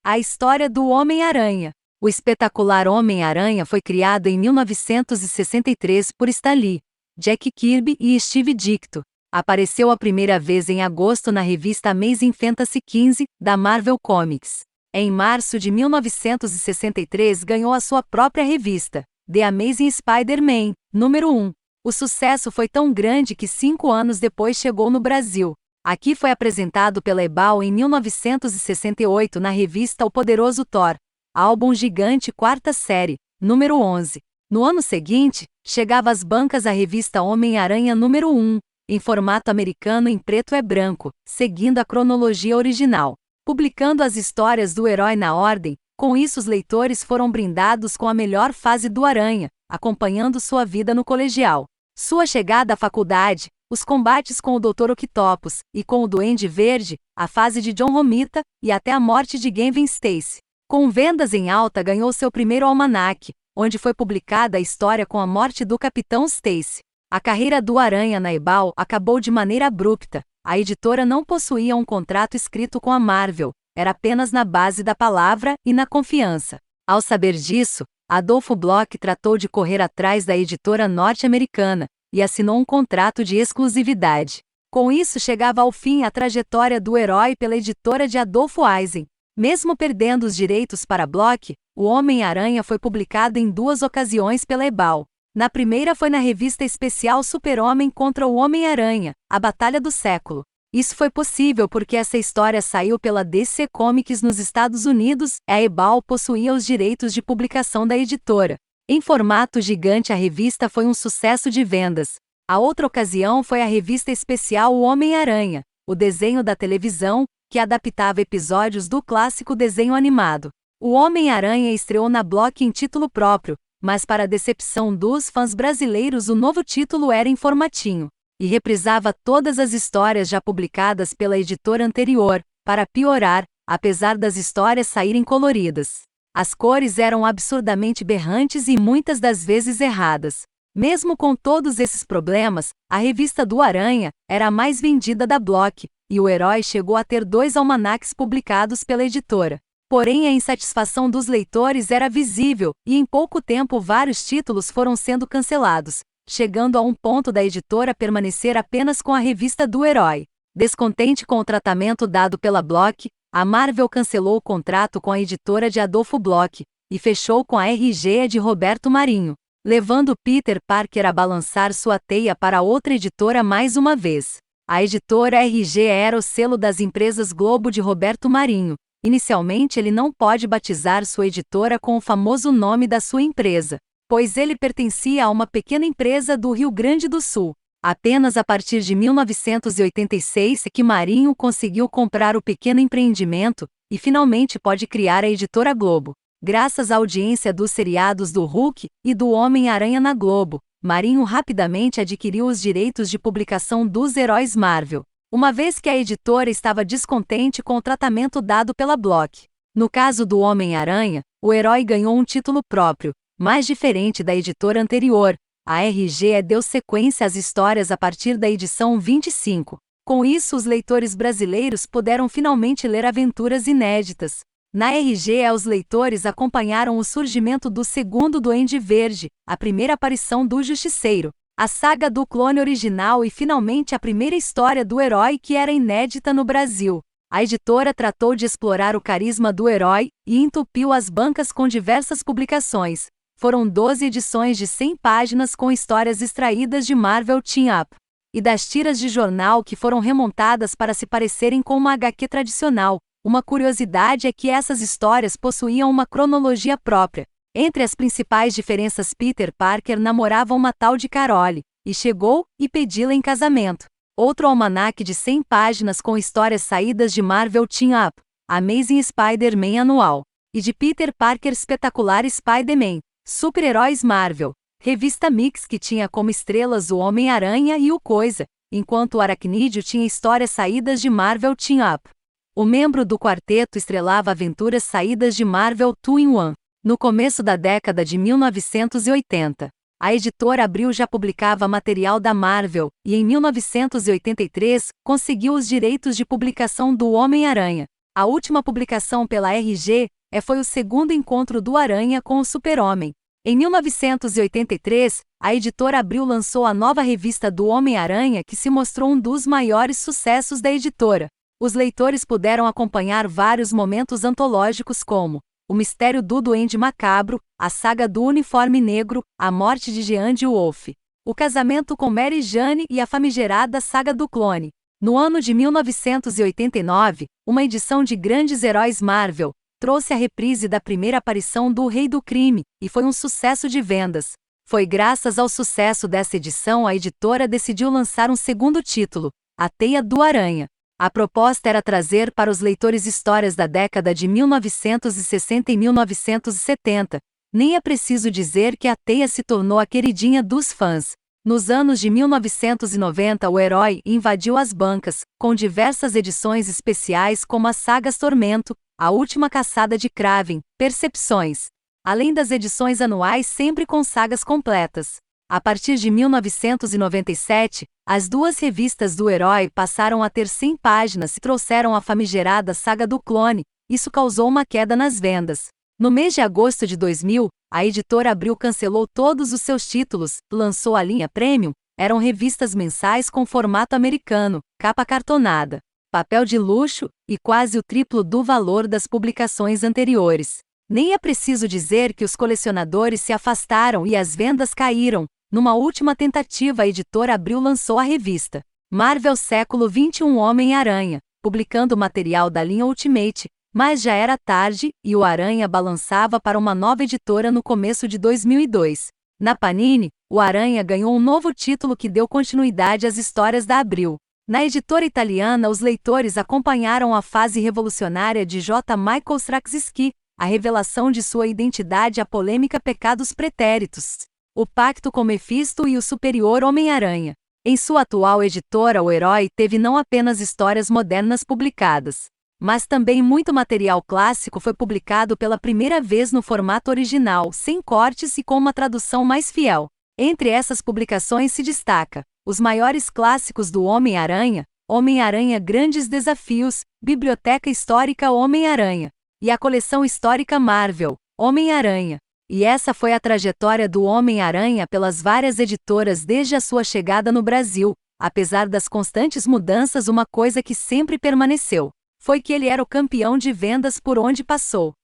A história do Homem-Aranha. O espetacular Homem-Aranha foi criado em 1963 por Stan Lee, Jack Kirby e Steve Ditko. Apareceu a primeira vez em agosto na revista Amazing Fantasy XV, da Marvel Comics. Em março de 1963 ganhou a sua própria revista, The Amazing Spider-Man, número 1. O sucesso foi tão grande que 5 anos depois chegou no Brasil. Aqui foi apresentado pela Ebal em 1968 na revista O Poderoso Thor, álbum gigante quarta série, número 11. No ano seguinte, chegava às bancas a revista Homem-Aranha número 1, em formato americano em preto e branco, seguindo a cronologia original. Publicando as histórias do herói na ordem, com isso os leitores foram brindados com a melhor fase do Aranha, acompanhando sua vida no colegial. Sua chegada à faculdade, os combates com o Dr. Octopus e com o Duende Verde, a fase de John Romita e até a morte de Gwen Stacy. Com vendas em alta ganhou seu primeiro almanaque, onde foi publicada a história com a morte do Capitão Stacy. A carreira do Aranha na Ebal acabou de maneira abrupta. A editora não possuía um contrato escrito com a Marvel, era apenas na base da palavra e na confiança. Ao saber disso, Adolfo Bloch tratou de correr atrás da editora norte-americana e assinou um contrato de exclusividade. Com isso chegava ao fim a trajetória do herói pela editora de Adolfo Eisen. Mesmo perdendo os direitos para Bloch, o Homem-Aranha foi publicado em 2 ocasiões pela Ebal. Na primeira foi na revista especial Super-Homem contra o Homem-Aranha, a Batalha do Século. Isso foi possível porque essa história saiu pela DC Comics nos Estados Unidos e a Ebal possuía os direitos de publicação da editora. Em formato gigante a revista foi um sucesso de vendas. A outra ocasião foi a revista especial O Homem-Aranha, o desenho da televisão, que adaptava episódios do clássico desenho animado. O Homem-Aranha estreou na Bloch em título próprio, mas para a decepção dos fãs brasileiros o novo título era em formatinho, e reprisava todas as histórias já publicadas pela editora anterior, para piorar, apesar das histórias saírem coloridas. As cores eram absurdamente berrantes e muitas das vezes erradas. Mesmo com todos esses problemas, a revista do Aranha era a mais vendida da Bloch, e o herói chegou a ter 2 almanaques publicados pela editora. Porém a insatisfação dos leitores era visível, e em pouco tempo vários títulos foram sendo cancelados, chegando a um ponto da editora permanecer apenas com a revista do herói. Descontente com o tratamento dado pela Bloch, a Marvel cancelou o contrato com a editora de Adolfo Bloch, e fechou com a RG de Roberto Marinho, levando Peter Parker a balançar sua teia para outra editora mais uma vez. A editora RG era o selo das empresas Globo de Roberto Marinho. Inicialmente ele não pode batizar sua editora com o famoso nome da sua empresa, pois ele pertencia a uma pequena empresa do Rio Grande do Sul. Apenas a partir de 1986 é que Marinho conseguiu comprar o pequeno empreendimento e finalmente pode criar a editora Globo. Graças à audiência dos seriados do Hulk e do Homem-Aranha na Globo, Marinho rapidamente adquiriu os direitos de publicação dos heróis Marvel, uma vez que a editora estava descontente com o tratamento dado pela Bloch. No caso do Homem-Aranha, o herói ganhou um título próprio, mais diferente da editora anterior. A RG deu sequência às histórias a partir da edição 25. Com isso, os leitores brasileiros puderam finalmente ler aventuras inéditas. Na RG, os leitores acompanharam o surgimento do segundo Duende Verde, a primeira aparição do Justiceiro, a saga do clone original e finalmente a primeira história do herói que era inédita no Brasil. A editora tratou de explorar o carisma do herói e entupiu as bancas com diversas publicações. Foram 12 edições de 100 páginas com histórias extraídas de Marvel Team Up e das tiras de jornal que foram remontadas para se parecerem com uma HQ tradicional. Uma curiosidade é que essas histórias possuíam uma cronologia própria. Entre as principais diferenças, Peter Parker namorava uma tal de Carole, e chegou e pedi-la em casamento. Outro almanaque de 100 páginas com histórias saídas de Marvel Team Up, Amazing Spider-Man anual, e de Peter Parker Espetacular Spider-Man, Super-Heróis Marvel, revista Mix que tinha como estrelas o Homem-Aranha e o Coisa, enquanto o Aracnídeo tinha histórias saídas de Marvel Team Up. O membro do quarteto estrelava aventuras saídas de Marvel 2-in-1. No começo da década de 1980, a editora Abril já publicava material da Marvel, e em 1983, conseguiu os direitos de publicação do Homem-Aranha. A última publicação pela RG foi o segundo encontro do Aranha com o Super-Homem. Em 1983, a editora Abril lançou a nova revista do Homem-Aranha, que se mostrou um dos maiores sucessos da editora. Os leitores puderam acompanhar vários momentos antológicos como O Mistério do Duende Macabro, a saga do Uniforme Negro, a morte de Jean de Wolf, o casamento com Mary Jane e a famigerada saga do clone. No ano de 1989, uma edição de Grandes Heróis Marvel trouxe a reprise da primeira aparição do Rei do Crime, e foi um sucesso de vendas. Foi graças ao sucesso dessa edição a editora decidiu lançar um segundo título, A Teia do Aranha. A proposta era trazer para os leitores histórias da década de 1960 e 1970. Nem é preciso dizer que a Teia se tornou a queridinha dos fãs. Nos anos de 1990, o herói invadiu as bancas, com diversas edições especiais como as sagas Tormento, A Última Caçada de Kraven, Percepções, além das edições anuais sempre com sagas completas. A partir de 1997, as duas revistas do herói passaram a ter 100 páginas e trouxeram a famigerada saga do clone. Isso causou uma queda nas vendas. No mês de agosto de 2000, a editora Abril cancelou todos os seus títulos, lançou a linha Premium. Eram revistas mensais com formato americano, capa cartonada, papel de luxo e quase o triplo do valor das publicações anteriores. Nem é preciso dizer que os colecionadores se afastaram e as vendas caíram. Numa última tentativa, a editora Abril lançou a revista Marvel Século XXI Homem-Aranha, publicando material da linha Ultimate, mas já era tarde e o Aranha balançava para uma nova editora no começo de 2002. Na Panini, o Aranha ganhou um novo título que deu continuidade às histórias da Abril. Na editora italiana, os leitores acompanharam a fase revolucionária de J. Michael Straczynski, a revelação de sua identidade e a polêmica Pecados Pretéritos, o pacto com Mephisto e o superior Homem-Aranha. Em sua atual editora, o herói teve não apenas histórias modernas publicadas, mas também muito material clássico foi publicado pela primeira vez no formato original, sem cortes e com uma tradução mais fiel. Entre essas publicações se destaca os maiores clássicos do Homem-Aranha, Homem-Aranha Grandes Desafios, Biblioteca Histórica Homem-Aranha, e a coleção histórica Marvel, Homem-Aranha. E essa foi a trajetória do Homem-Aranha pelas várias editoras desde a sua chegada no Brasil. Apesar das constantes mudanças, uma coisa que sempre permaneceu foi que ele era o campeão de vendas por onde passou.